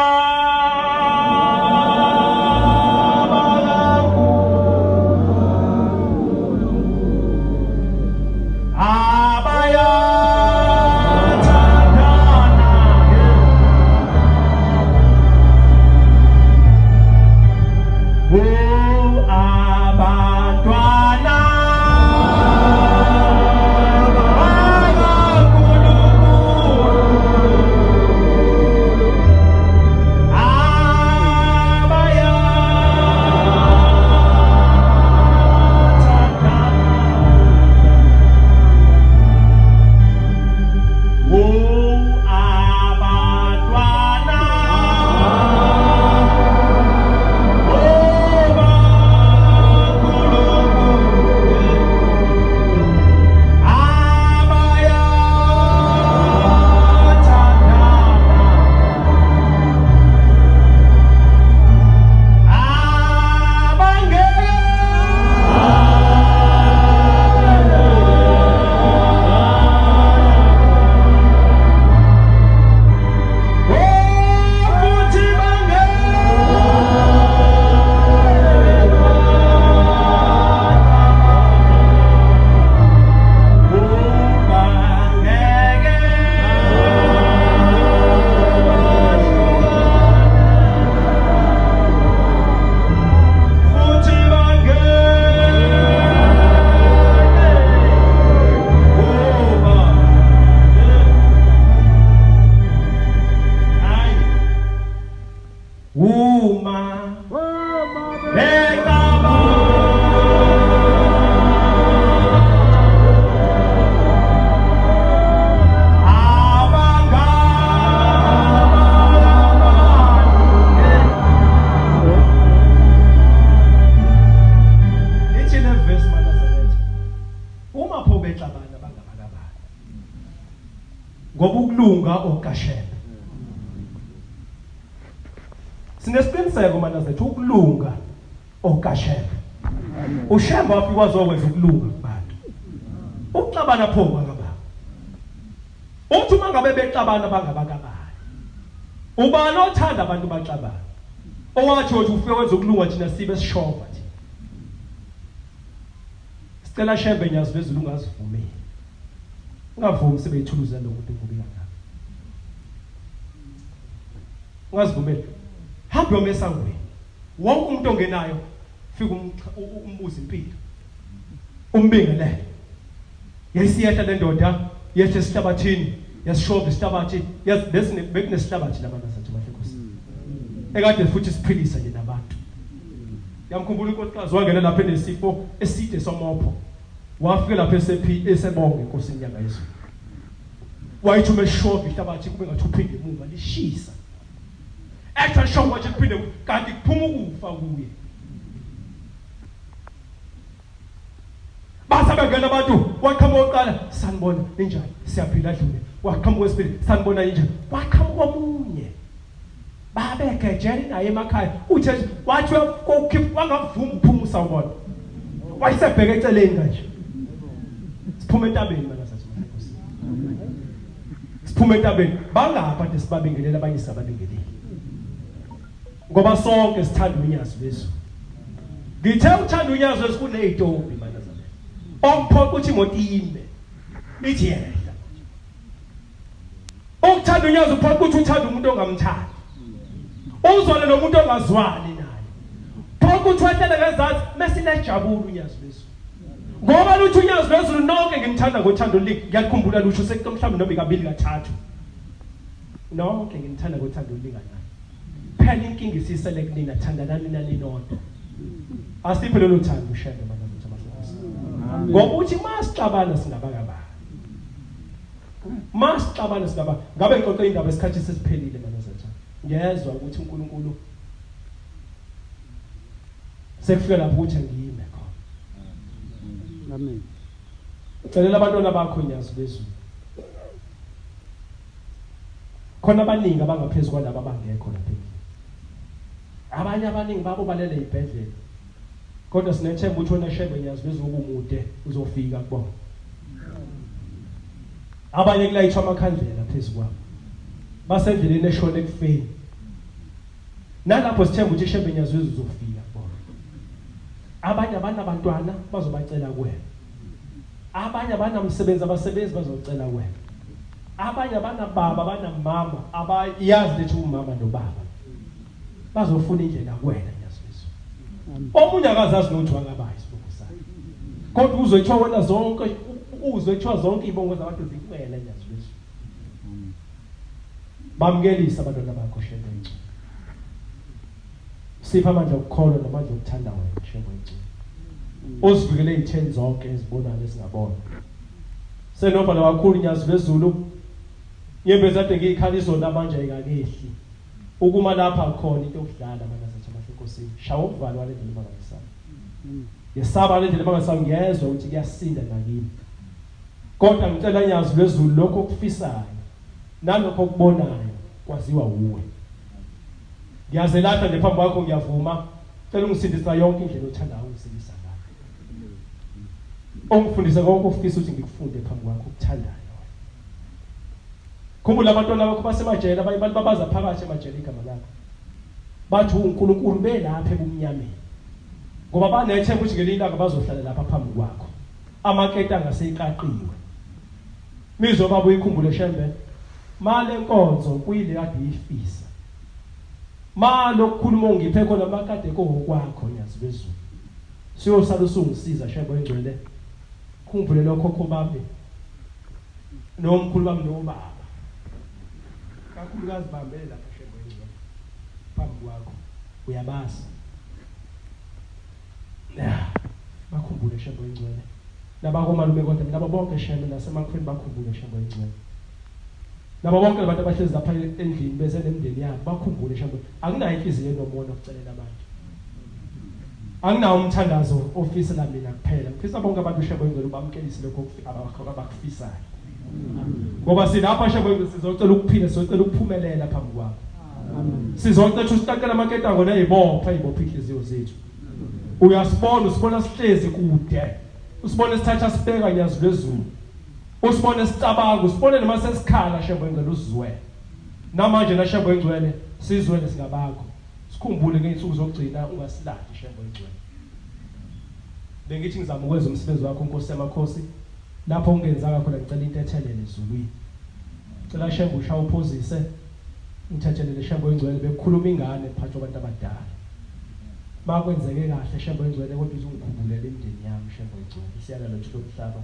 Speaker 1: okashela. Sinesiqiniseko mana zethu ukulunga okashela. Ushembe wafika wazokwenza ukulunga kubantu. Ukuxabana pho ngaba. uthi uma ngabe bexabana bangabakabani ubani othanda abantu baxabana owathi uthi ufike wenza ukulunga thina sibe sishova thina sicela Shembe nyazivezulu ungazivumeli ungavumi sibe ithuluza lo muntu uvubika ngakho ungazivumeli hambe yomesangweni wonke umuntu ongenayo fika umbuza impilo umbingelele yesiyehla le ndoda yehle esihlabathini yasishova isihlabathi bekunesihlabathi labantu asathi bahlekhosi ekade futhi siphilisa nje nabantu yamkhumbula inkosikazi wangena lapha enesifo eside somopho wafika lapha esebonge inkosi inyanga yezulu wayithume ishova isihlabathi kube ngathi uphinde emuva lishisa extra show wathi kuphinde kanti kuphuma ukufa kuye basabengena abantu waqhamuka oqala sanibona ninjani siyaphila dlule waqhamuka wesibili sanibona ninjani waqhamuka omunye babekejele naye emakhaya uthe wathi kokhipha wangavuma uphuma usawubona wayisebheke eceleni kanje siphume entabeni mana sathi maNkosi siphume entabeni bangapha nje sibabingelela abanye sababingeleli ngoba sonke sithanda unyazo lezo ngithe uthanda unyazo lezo kuneyintombi mana zabe okuphoqa ukuthi imoto ime ithi yehla ukuthanda unyazo uphoqa ukuthi uthanda umuntu ongamthandi uzwane nomuntu ongazwani naye phoqa ukuthi wahlala ngezathi mesinejabula unyazo lezo ngoba luthi unyazo lezo nonke ngimthanda ngothando lingi ngiyakhumbula lusho sekumhlawumbe noma ikabili kathathu nonke ngimthanda ngothando lingana phela inkinga isisele kunina thandanani naninodwa asiphe lelo thando Shembe mana ukuthi abahlekhosi ngoba uthi masixabana singabakabani masixabana singaba ngabe ixoxo indaba esikhathi sesiphelile mana zethu ngiyezwa ukuthi uNkulunkulu sekufika lapho uthi ngiyime khona amen celela abantwana bakho nyazi bezulu khona abaningi abangaphezulu kwalabo abangekho lapha abanye abaningi babo balele ibhedlela kodwa sinethemba ukuthi wena Shembe nyazi bezulu umude uzofika kubona abanye kulayithwa amakhandlela phezulu kwabo basendleleni eshone ekufeni nalapho sithemba ukuthi Shembe nyazi bezulu uzofika kubona abanye abanabantwana bazobacela kuwena abanye abanamsebenzi abasebenzi bazocela kuwena abanye abanababa abanamama abayazi lethi umama nobaba bazofuna indlela kuwena nyasizwe omunye akazazi nokuthi wangabayi isibongo sakhe kodwa uzwetshwa wena zonke uzwetshwa zonke ibongo zabantu zikumela nyasizwe bamkelisa abantwana bakho Shembe nje sipha amandla okukholwa namandla okuthanda wena Shembe nje usivikele izitheni zonke ezibonayo esingabona senobhala kakhulu nyazi bezulu nyembezi ade ngiyikhalisa namanje ayikangehli ukuma lapha khona into okudlala mana sathi amahlekosini shawo ukuvalo wale ndlela bangasaba yesaba le ndlela bangasaba ngiyezwa ukuthi kuyasinda nakini kodwa ngicela nyazi lezulu lokho okufisayo nalokho okubonayo kwaziwa uwe ngiyazelapha nje phambi kwakho ngiyavuma cela ungisindisa yonke indlela othandayo ungisindisa ngayo ongifundisa konke ofisa ukuthi ngikufunde phambi kwakho ukuthandayo khumbula abantwana bakho basemajele abanye abantu babaza phakathi emajele igama lakho bathi uNkulunkulu belapha ebumnyameni ngoba banethemba ukuthi ngelilanga bazohlala lapha phambi kwakho amaketa angaseyiqaqiwe mizo babo ikhumbule Shembe male nkonzo kuyile kade uyifisa malo kukhuluma ongiphe khona amakade kokwakho nyazi bezulu siyosala usungisiza Shembe engcwele khumbule lokho khobami nomkhulu bami nobaba kakhulukazi bambele lapha Shembe engcwele phambi kwakho uyabazi bakhumbule Shembe engcwele nabakomalume kodwa nabo bonke Shembe nasemakhweni bakhumbule Shembe engcwele nabo bonke abantu abahlezi lapha endlini bese nemndeni yabo bakhumbule Shembe akunayo inhliziyo enomona ukucelela abantu anginawo umthandazo ofisa la mina kuphela ngifisa bonke abantu Shembe engcwele bamkelise lokho abakufisayo ngoba silapha Shembe engcwele sizocela ukuphila sizocela ukuphumelela phambi kwakho sizocela usitaqela amaketa ngona ezibopha inhliziyo zethu uyasibona usibona sihlezi kude usibona sithatha sibeka nyazi lezulu usibone sicabanga usibone noma sesikhala Shembe ngicela usizwe namanje na Shembe engcwele sizwele singabakho sikhumbule ngeinsuku zokugcina ungasilahli Shembe engcwele bengithi ngizama ukwenza umsebenzi wakho Nkosi yamakhosi lapho ungenzanga khona ngicela into ethelele ezulwini cela Shembe ushaya uphozise ngithathelele Shembe engcwele bekukhuluma ingane phakathi kwabantu abadala makwenzeke kahle Shembe engcwele kodwa uzungikhumbulele imindeni yami Shembe engcwele isiyala lo Thixo omhlaba